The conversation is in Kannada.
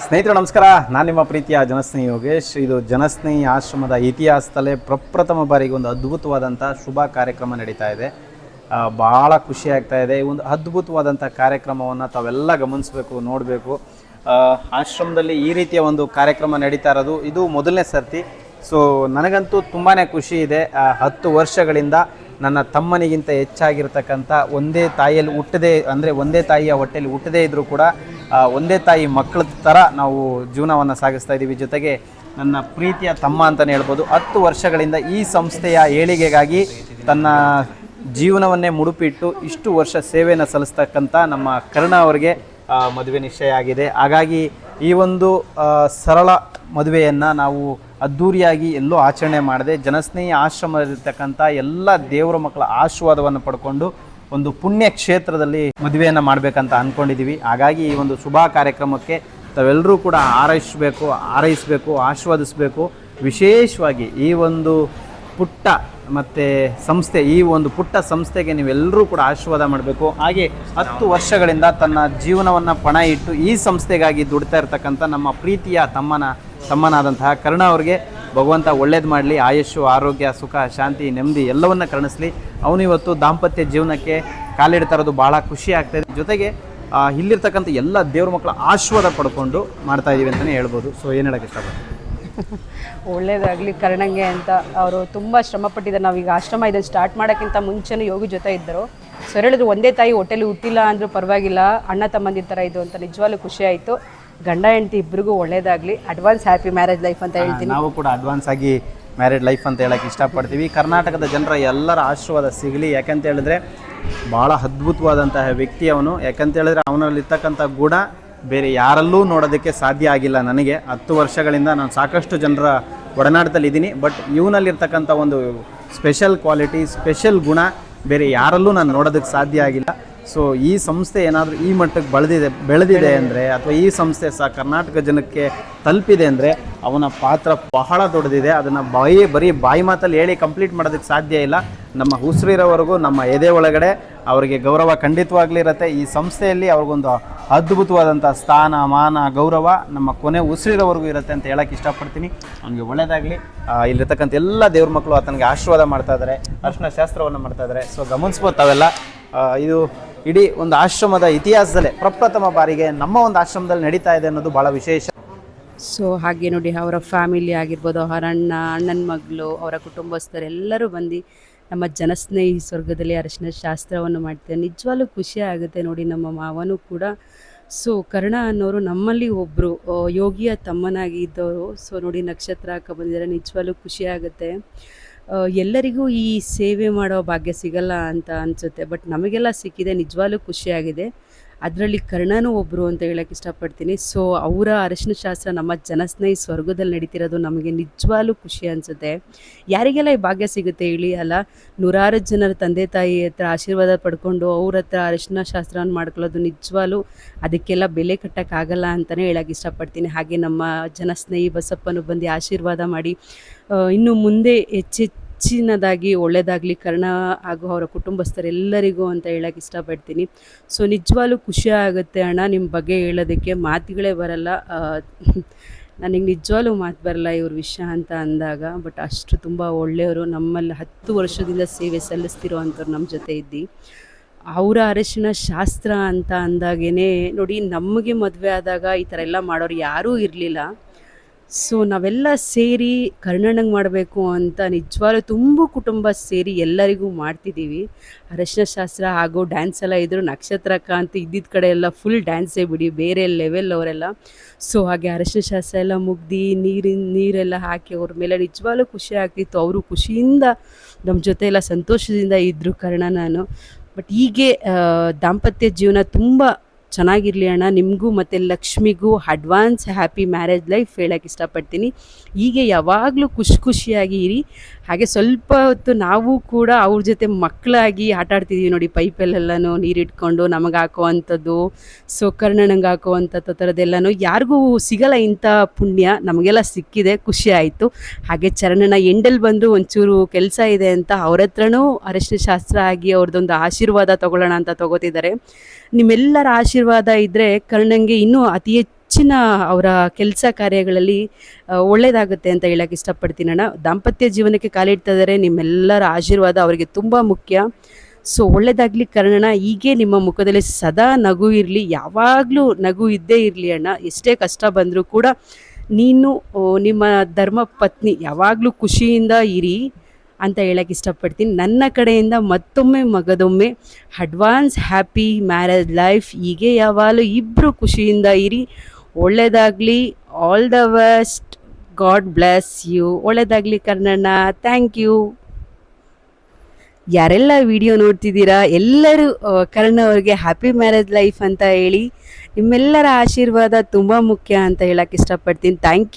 ಸ್ನೇಹಿತರು ನಮಸ್ಕಾರ. ನಾನು ನಿಮ್ಮ ಪ್ರೀತಿಯ ಜನಸ್ನೇಹಿ ಯೋಗೇಶ್. ಇದು ಜನಸ್ನೇಹಿ ಆಶ್ರಮದ ಇತಿಹಾಸದಲ್ಲೇ ಪ್ರಪ್ರಥಮ ಬಾರಿಗೆ ಒಂದು ಅದ್ಭುತವಾದಂಥ ಶುಭ ಕಾರ್ಯಕ್ರಮ ನಡೀತಾ ಇದೆ. ಭಾಳ ಖುಷಿ ಆಗ್ತಾ ಇದೆ. ಈ ಒಂದು ಅದ್ಭುತವಾದಂಥ ಕಾರ್ಯಕ್ರಮವನ್ನು ತಾವೆಲ್ಲ ಗಮನಿಸಬೇಕು, ನೋಡಬೇಕು. ಆಶ್ರಮದಲ್ಲಿ ಈ ರೀತಿಯ ಒಂದು ಕಾರ್ಯಕ್ರಮ ನಡೀತಾ ಇರೋದು ಇದು ಮೊದಲನೇ ಸರ್ತಿ. ಸೊ ನನಗಂತೂ ತುಂಬಾ ಖುಷಿ ಇದೆ. 10 ವರ್ಷಗಳಿಂದ ನನ್ನ ತಮ್ಮನಿಗಿಂತ ಹೆಚ್ಚಾಗಿರ್ತಕ್ಕಂಥ ಒಂದೇ ತಾಯಿಯಲ್ಲಿ ಹುಟ್ಟದೇ, ಅಂದರೆ ಒಂದೇ ತಾಯಿಯ ಹೊಟ್ಟೆಯಲ್ಲಿ ಹುಟ್ಟದೇ ಇದ್ದರೂ ಕೂಡ ಒಂದೇ ತಾಯಿ ಮಕ್ಕಳ ಥರ ನಾವು ಜೀವನವನ್ನು ಸಾಗಿಸ್ತಾ ಇದ್ದೀವಿ. ಜೊತೆಗೆ ನನ್ನ ಪ್ರೀತಿಯ ತಮ್ಮ ಅಂತಲೇ ಹೇಳ್ಬೋದು. 10 ವರ್ಷಗಳಿಂದ ಈ ಸಂಸ್ಥೆಯ ಏಳಿಗೆಗಾಗಿ ತನ್ನ ಜೀವನವನ್ನೇ ಮುಡುಪಿಟ್ಟು ಇಷ್ಟು ವರ್ಷ ಸೇವೆಯನ್ನು ಸಲ್ಲಿಸ್ತಕ್ಕಂಥ ನಮ್ಮ ಕರ್ಣ ಅವರಿಗೆ ಮದುವೆ ನಿಶ್ಚಯ ಆಗಿದೆ. ಹಾಗಾಗಿ ಈ ಒಂದು ಸರಳ ಮದುವೆಯನ್ನು ನಾವು ಅದ್ಧೂರಿಯಾಗಿ ಎಲ್ಲೂ ಆಚರಣೆ ಮಾಡದೆ ಜನಸ್ನೇಹಿ ಆಶ್ರಮದಲ್ಲಿರ್ತಕ್ಕಂಥ ಎಲ್ಲ ದೇವರ ಮಕ್ಕಳ ಆಶೀರ್ವಾದವನ್ನು ಪಡ್ಕೊಂಡು ಒಂದು ಪುಣ್ಯ ಕ್ಷೇತ್ರದಲ್ಲಿ ಮದುವೆಯನ್ನು ಮಾಡಬೇಕಂತ ಅಂದ್ಕೊಂಡಿದ್ದೀವಿ. ಹಾಗಾಗಿ ಈ ಒಂದು ಶುಭ ಕಾರ್ಯಕ್ರಮಕ್ಕೆ ತಾವೆಲ್ಲರೂ ಕೂಡ ಹಾರೈಸಬೇಕು, ಆಶೀರ್ವದಿಸಬೇಕು. ವಿಶೇಷವಾಗಿ ಈ ಒಂದು ಪುಟ್ಟ ಮತ್ತು ಸಂಸ್ಥೆ, ಈ ಒಂದು ಪುಟ್ಟ ಸಂಸ್ಥೆಗೆ ನೀವೆಲ್ಲರೂ ಕೂಡ ಆಶೀರ್ವಾದ ಮಾಡಬೇಕು. ಹಾಗೆ 10 ವರ್ಷಗಳಿಂದ ತನ್ನ ಜೀವನವನ್ನು ಪಣ ಇಟ್ಟು ಈ ಸಂಸ್ಥೆಗಾಗಿ ದುಡಿತಾ ಇರ್ತಕ್ಕಂಥ ನಮ್ಮ ಪ್ರೀತಿಯ ತಮ್ಮನಾದಂತಹ ಕರ್ಣ ಅವ್ರಿಗೆ ಭಗವಂತ ಒಳ್ಳೇದು ಮಾಡಲಿ. ಆಯುಷ್ಯು, ಆರೋಗ್ಯ, ಸುಖ, ಶಾಂತಿ, ನೆಮ್ಮದಿ ಎಲ್ಲವನ್ನ ಕರುಣಿಸಲಿ. ಅವನು ಇವತ್ತು ದಾಂಪತ್ಯ ಜೀವನಕ್ಕೆ ಕಾಲಿಡ್ತಾ ಇರೋದು ಭಾಳ ಖುಷಿ ಆಗ್ತಾಯಿದೆ. ಜೊತೆಗೆ ಇಲ್ಲಿರ್ತಕ್ಕಂಥ ಎಲ್ಲ ದೇವ್ರ ಮಕ್ಕಳ ಆಶೀರ್ವಾದ ಪಡ್ಕೊಂಡು ಮಾಡ್ತಾ ಇದ್ದೀವಿ ಅಂತಲೇ ಹೇಳ್ಬೋದು. ಸೊ ಏನು ಹೇಳೋಕ್ಕೆ ಇಷ್ಟಪಡ್ತೀನಿ? ಒಳ್ಳೇದಾಗಲಿ ಕರ್ಣಂಗೆ ಅಂತ. ಅವರು ತುಂಬ ಶ್ರಮಪಟ್ಟಿದ್ದಾರೆ. ನಾವೀಗ ಆಶ್ರಮ ಇದನ್ನು ಸ್ಟಾರ್ಟ್ ಮಾಡೋಕ್ಕಿಂತ ಮುಂಚೆನೂ ಯೋಗಿ ಜೊತೆ ಇದ್ದರು. ಸೊ ಹೇಳಿದ್ರು ಒಂದೇ ತಾಯಿ ಹೊಟ್ಟೆಲಿ ಹುಟ್ಟಿಲ್ಲ ಅಂದರೂ ಪರವಾಗಿಲ್ಲ, ಅಣ್ಣ ತಮ್ಮಂದಿರ ಥರ ಇದು ಅಂತ. ನಿಜವಾಗ್ಲೂ ಖುಷಿ ಆಯಿತು. ಗಂಡ ಹೆಂಡತಿ ಇಬ್ಬರಿಗೂ ಒಳ್ಳೇದಾಗಲಿ. ಅಡ್ವಾನ್ಸ್ ಹ್ಯಾಪಿ ಮ್ಯಾರೇಜ್ ಲೈಫ್ ಅಂತ ಹೇಳ್ತೀನಿ. ನಾವು ಕೂಡ ಅಡ್ವಾನ್ಸ್ ಆಗಿ ಮ್ಯಾರೇಡ್ ಲೈಫ್ ಅಂತ ಹೇಳೋಕ್ಕೆ ಇಷ್ಟಪಡ್ತೀವಿ. ಕರ್ನಾಟಕದ ಜನರ ಎಲ್ಲರ ಆಶೀರ್ವಾದ ಸಿಗಲಿ. ಯಾಕಂತ ಹೇಳಿದ್ರೆ ಭಾಳ ಅದ್ಭುತವಾದಂತಹ ವ್ಯಕ್ತಿ ಅವನು. ಯಾಕಂತ ಹೇಳಿದ್ರೆ ಅವನಲ್ಲಿರ್ತಕ್ಕಂಥ ಗುಣ ಬೇರೆ ಯಾರಲ್ಲೂ ನೋಡೋದಕ್ಕೆ ಸಾಧ್ಯ ಆಗಿಲ್ಲ. ನನಗೆ 10 ವರ್ಷಗಳಿಂದ ನಾನು ಸಾಕಷ್ಟು ಜನರ ಒಡನಾಟದಲ್ಲಿದ್ದೀನಿ. ಬಟ್ ಇವನಲ್ಲಿರ್ತಕ್ಕಂಥ ಒಂದು ಸ್ಪೆಷಲ್ ಕ್ವಾಲಿಟಿ, ಸ್ಪೆಷಲ್ ಗುಣ ಬೇರೆ ಯಾರಲ್ಲೂ ನಾನು ನೋಡೋದಕ್ಕೆ ಸಾಧ್ಯ ಆಗಿಲ್ಲ. ಸೊ ಈ ಸಂಸ್ಥೆ ಏನಾದರೂ ಈ ಮಟ್ಟಕ್ಕೆ ಬೆಳೆದಿದೆ ಅಂದರೆ, ಅಥವಾ ಈ ಸಂಸ್ಥೆ ಕರ್ನಾಟಕ ಜನಕ್ಕೆ ತಲುಪಿದೆ ಅಂದರೆ ಅವನ ಪಾತ್ರ ಬಹಳ ದೊಡ್ಡದಿದೆ. ಅದನ್ನು ಬರೀ ಬಾಯಿ ಮಾತಲ್ಲಿ ಹೇಳಿ ಕಂಪ್ಲೀಟ್ ಮಾಡೋದಕ್ಕೆ ಸಾಧ್ಯ ಇಲ್ಲ. ನಮ್ಮ ಉಸಿರಿರೋವರೆಗೂ ನಮ್ಮ ಎದೆ ಒಳಗಡೆ ಅವರಿಗೆ ಗೌರವ ಖಂಡಿತವಾಗ್ಲೂ ಇರುತ್ತೆ. ಈ ಸಂಸ್ಥೆಯಲ್ಲಿ ಅವ್ರಿಗೊಂದು ಅದ್ಭುತವಾದಂಥ ಸ್ಥಾನ, ಮಾನ, ಗೌರವ ನಮ್ಮ ಕೊನೆ ಉಸಿರಿರೋವರೆಗೂ ಇರುತ್ತೆ ಅಂತ ಹೇಳೋಕ್ಕೆ ಇಷ್ಟಪಡ್ತೀನಿ. ಅವನಿಗೆ ಒಳ್ಳೆಯದಾಗಲಿ. ಇಲ್ಲಿರ್ತಕ್ಕಂಥ ಎಲ್ಲ ದೇವ್ರ ಮಕ್ಕಳು ಆತನಿಗೆ ಆಶೀರ್ವಾದ ಮಾಡ್ತಾ ಇದ್ದಾರೆ, ಅರ್ಶಿನ ಶಾಸ್ತ್ರವನ್ನು ಮಾಡ್ತಾ ಇದ್ದಾರೆ. ಸೊ ಗಮನಿಸ್ಬೋದು ತಾವೆಲ್ಲ. ಇದು ಇಡೀ ಒಂದು ಆಶ್ರಮದ ಇತಿಹಾಸದಲ್ಲೇ ಪ್ರಪ್ರಥಮ ಬಾರಿಗೆ ನಮ್ಮ ಒಂದು ಆಶ್ರಮದಲ್ಲಿ ನಡೀತಾ ಇದೆ ಅನ್ನೋದು ಭಾಳ ವಿಶೇಷ. ಸೊ ಹಾಗೆ ನೋಡಿ, ಅವರ ಫ್ಯಾಮಿಲಿ ಆಗಿರ್ಬೋದು, ಅವರ ಅಣ್ಣನ ಮಗಳು, ಅವರ ಕುಟುಂಬಸ್ಥರೆಲ್ಲರೂ ಬಂದು ನಮ್ಮ ಜನಸ್ನೇಹಿ ಸ್ವರ್ಗದಲ್ಲಿ ಅರಿಶಿನ ಶಾಸ್ತ್ರವನ್ನು ಮಾಡ್ತಾರೆ. ನಿಜವಾಗ್ಲೂ ಖುಷಿ ಆಗುತ್ತೆ ನೋಡಿ. ನಮ್ಮ ಮಾವನೂ ಕೂಡ ಸೊ ಕರ್ಣ ಅನ್ನೋರು ನಮ್ಮಲ್ಲಿ ಒಬ್ಬರು ಯೋಗಿಯ ತಮ್ಮನಾಗಿ ಇದ್ದವರು. ಸೊ ನೋಡಿ, ನಕ್ಷತ್ರ ಹಾಕ ಬಂದಿದ್ದಾರೆ. ನಿಜವಾಗ್ಲೂ ಖುಷಿ ಆಗುತ್ತೆ. ಎಲ್ಲರಿಗೂ ಈ ಸೇವೆ ಮಾಡೋ ಭಾಗ್ಯ ಸಿಗಲ್ಲ ಅಂತ ಅನಿಸುತ್ತೆ, ಬಟ್ ನಮಗೆಲ್ಲ ಸಿಕ್ಕಿದೆ. ನಿಜವಾಗ್ಲೂ ಖುಷಿಯಾಗಿದೆ. ಅದರಲ್ಲಿ ಕರ್ಣನೂ ಒಬ್ಬರು ಅಂತ ಹೇಳೋಕ್ಕೆ ಇಷ್ಟಪಡ್ತೀನಿ. ಸೊ ಅವರ ಅರಿಶಿನ ಶಾಸ್ತ್ರ ನಮ್ಮ ಜನಸ್ನೇಹಿ ಸ್ವರ್ಗದಲ್ಲಿ ನಡೀತಿರೋದು ನಮಗೆ ನಿಜವಾಗ್ಲೂ ಖುಷಿ ಅನಿಸುತ್ತೆ. ಯಾರಿಗೆಲ್ಲ ಈ ಭಾಗ್ಯ ಸಿಗುತ್ತೆ ಹೇಳಿ ಅಲ್ಲ? ನೂರಾರು ಜನರ ತಂದೆ ತಾಯಿ ಹತ್ರ ಆಶೀರ್ವಾದ ಪಡ್ಕೊಂಡು ಅವ್ರ ಹತ್ರ ಅರಿಶಿನ ಶಾಸ್ತ್ರವನ್ನು ಮಾಡ್ಕೊಳ್ಳೋದು ನಿಜವಾಗ್ಲೂ ಅದಕ್ಕೆಲ್ಲ ಬೆಲೆ ಕಟ್ಟೋಕ್ಕಾಗಲ್ಲ ಅಂತಲೇ ಹೇಳೋಕ್ಕೆ ಇಷ್ಟಪಡ್ತೀನಿ. ಹಾಗೆ ನಮ್ಮ ಜನಸ್ನೇಹಿ ಬಸಪ್ಪನು ಬಂದು ಆಶೀರ್ವಾದ ಮಾಡಿ ಇನ್ನು ಮುಂದೆ ಹೆಚ್ಚಿನದಾಗಿ ಒಳ್ಳೆಯದಾಗಲಿ ಕರ್ಣ ಹಾಗೂ ಅವರ ಕುಟುಂಬಸ್ಥರೆಲ್ಲರಿಗೂ ಅಂತ ಹೇಳೋಕ್ಕೆ ಇಷ್ಟಪಡ್ತೀನಿ. ಸೊ ನಿಜವಾಗ್ಲೂ ಖುಷಿ ಆಗುತ್ತೆ ಅಣ್ಣ, ನಿಮ್ಮ ಬಗ್ಗೆ ಹೇಳೋದಕ್ಕೆ ಮಾತುಗಳೇ ಬರಲ್ಲ. ನನಗೆ ನಿಜವಾಗ್ಲೂ ಮಾತು ಬರಲ್ಲ ಇವ್ರ ವಿಷಯ ಅಂತ ಅಂದಾಗ. ಬಟ್ ಅಷ್ಟು ತುಂಬ ಒಳ್ಳೆಯವರು. ನಮ್ಮಲ್ಲಿ 10 ವರ್ಷದಿಂದ ಸೇವೆ ಸಲ್ಲಿಸ್ತಿರೋ ಅಂಥವ್ರು ನಮ್ಮ ಜೊತೆ ಇದ್ದು. ಅವರ ಅರಿಶಿನ ಶಾಸ್ತ್ರ ಅಂತ ಅಂದಾಗೇ ನೋಡಿ, ನಮಗೆ ಮದುವೆ ಆದಾಗ ಈ ಥರ ಎಲ್ಲ ಮಾಡೋರು ಯಾರೂ ಇರಲಿಲ್ಲ. ಸೊ ನಾವೆಲ್ಲ ಸೇರಿ ಕರ್ಣಣ್ಣಂಗೆ ಮಾಡಬೇಕು ಅಂತ ನಿಜವಾಗ್ಲೂ ತುಂಬ ಕುಟುಂಬ ಸೇರಿ ಎಲ್ಲರಿಗೂ ಮಾಡ್ತಿದ್ದೀವಿ. ಅರಿಶಿನ ಶಾಸ್ತ್ರ ಹಾಗೂ ಡ್ಯಾನ್ಸ್ ಎಲ್ಲ ಇದ್ದರು. ನಕ್ಷತ್ರಕ್ಕ ಅಂತ ಇದ್ದಿದ್ದ ಕಡೆ ಎಲ್ಲ ಫುಲ್ ಡ್ಯಾನ್ಸೇ ಬಿಡಿ, ಬೇರೆ ಲೆವೆಲ್ ಅವರೆಲ್ಲ. ಸೊ ಹಾಗೆ ಅರಿಶಿನ ಶಾಸ್ತ್ರ ಎಲ್ಲ ಮುಗ್ದು ನೀರೆಲ್ಲ ಹಾಕಿ ಅವ್ರ ಮೇಲೆ ನಿಜವಾಗ್ಲೂ ಖುಷಿ ಆಗ್ತಿತ್ತು. ಅವರು ಖುಷಿಯಿಂದ ನಮ್ಮ ಜೊತೆ ಎಲ್ಲ ಸಂತೋಷದಿಂದ ಇದ್ದರು ಕರ್ಣ ನಾನು. ಬಟ್ ಹೀಗೆ ದಾಂಪತ್ಯ ಜೀವನ ತುಂಬ ಚೆನ್ನಾಗಿರಲಿ ಅಣ್ಣ. ನಿಮಗೂ ಮತ್ತು ಲಕ್ಷ್ಮಿಗೂ ಅಡ್ವಾನ್ಸ್ ಹ್ಯಾಪಿ ಮ್ಯಾರೇಜ್ ಲೈಫ್ ಹೇಳೋಕ್ಕೆ ಇಷ್ಟಪಡ್ತೀನಿ. ಹೀಗೆ ಯಾವಾಗಲೂ ಖುಷಿಯಾಗಿ ಇರಿ. ಹಾಗೆ ಸ್ವಲ್ಪ ಹೊತ್ತು ನಾವು ಕೂಡ ಅವ್ರ ಜೊತೆ ಮಕ್ಕಳಾಗಿ ಆಟ ಆಡ್ತಿದ್ದೀವಿ ನೋಡಿ, ಪೈಪಲ್ಲೆಲ್ಲನೂ ನೀರಿಟ್ಕೊಂಡು ನಮಗೆ ಹಾಕುವಂಥದ್ದು. ಸೊ ಕರ್ಣಣ್ಣಂಗೆ ಹಾಕುವಂಥದ್ದು ಥರದ್ದೆಲ್ಲನೂ ಯಾರಿಗೂ ಸಿಗಲ್ಲ ಇಂಥ ಪುಣ್ಯ. ನಮಗೆಲ್ಲ ಸಿಕ್ಕಿದೆ, ಖುಷಿ ಆಯಿತು. ಹಾಗೆ ಚರಣನ ಎಂಡಲ್ಲಿ ಬಂದು ಒಂಚೂರು ಕೆಲಸ ಇದೆ ಅಂತ ಅವ್ರ ಹತ್ರನೂ ಅರಿಶಿನ ಶಾಸ್ತ್ರ ಆಗಿ ಅವ್ರದ್ದೊಂದು ಆಶೀರ್ವಾದ ತೊಗೊಳ್ಳೋಣ ಅಂತ ತೊಗೋತಿದ್ದಾರೆ. ನಿಮ್ಮೆಲ್ಲರ ಆಶೀರ್ವಾದ ಇದ್ದರೆ ಕರ್ಣಂಗೆ ಇನ್ನೂ ಅತಿ ಹೆಚ್ಚಿನ ಅವರ ಕೆಲಸ ಕಾರ್ಯಗಳಲ್ಲಿ ಒಳ್ಳೆಯದಾಗುತ್ತೆ ಅಂತ ಹೇಳಕ್ಕೆ ಇಷ್ಟಪಡ್ತೀನಿ ಅಣ್ಣ. ದಾಂಪತ್ಯ ಜೀವನಕ್ಕೆ ಕಾಲಿಡ್ತಾ ಇದ್ದಾರೆ, ನಿಮ್ಮೆಲ್ಲರ ಆಶೀರ್ವಾದ ಅವರಿಗೆ ತುಂಬ ಮುಖ್ಯ. ಸೊ ಒಳ್ಳೆಯದಾಗಲಿ ಕರ್ಣಣ್ಣ, ಹೀಗೆ ನಿಮ್ಮ ಮುಖದಲ್ಲಿ ಸದಾ ನಗು ಇರಲಿ, ಯಾವಾಗಲೂ ನಗು ಇದ್ದೇ ಇರಲಿ ಅಣ್ಣ. ಎಷ್ಟೇ ಕಷ್ಟ ಬಂದರೂ ಕೂಡ ನೀನು ನಿಮ್ಮ ಧರ್ಮ ಪತ್ನಿ ಯಾವಾಗಲೂ ಖುಷಿಯಿಂದ ಇರಿ ಅಂತ ಹೇಳಕ್ಕೆ ಇಷ್ಟಪಡ್ತೀನಿ. ನನ್ನ ಕಡೆಯಿಂದ ಮತ್ತೊಮ್ಮೆ ಮಗದೊಮ್ಮೆ ಅಡ್ವಾನ್ಸ್ ಹ್ಯಾಪಿ ಮ್ಯಾರೇಜ್ ಲೈಫ್. ಹೀಗೆ ಯಾವಾಗಲೂ ಇಬ್ಬರು ಖುಷಿಯಿಂದ ಇರಿ. ಒಳ್ಳೆಯದಾಗಲಿ, all the best, God bless you. ಒಳ್ಳೆಯದಾಗಲಿ ಕರ್ಣಣ್ಣ, ಥ್ಯಾಂಕ್ ಯು. ಯಾರೆಲ್ಲ ವಿಡಿಯೋ ನೋಡ್ತಿದ್ದೀರಾ ಎಲ್ಲರೂ ಕರ್ಣ ಅವ್ರಿಗೆ ಹ್ಯಾಪಿ ಮ್ಯಾರೇಜ್ ಲೈಫ್ ಅಂತ ಹೇಳಿ. ನಿಮ್ಮೆಲ್ಲರ ಆಶೀರ್ವಾದ ತುಂಬ ಮುಖ್ಯ ಅಂತ ಹೇಳಕ್ಕೆ ಇಷ್ಟಪಡ್ತೀನಿ. Thank you.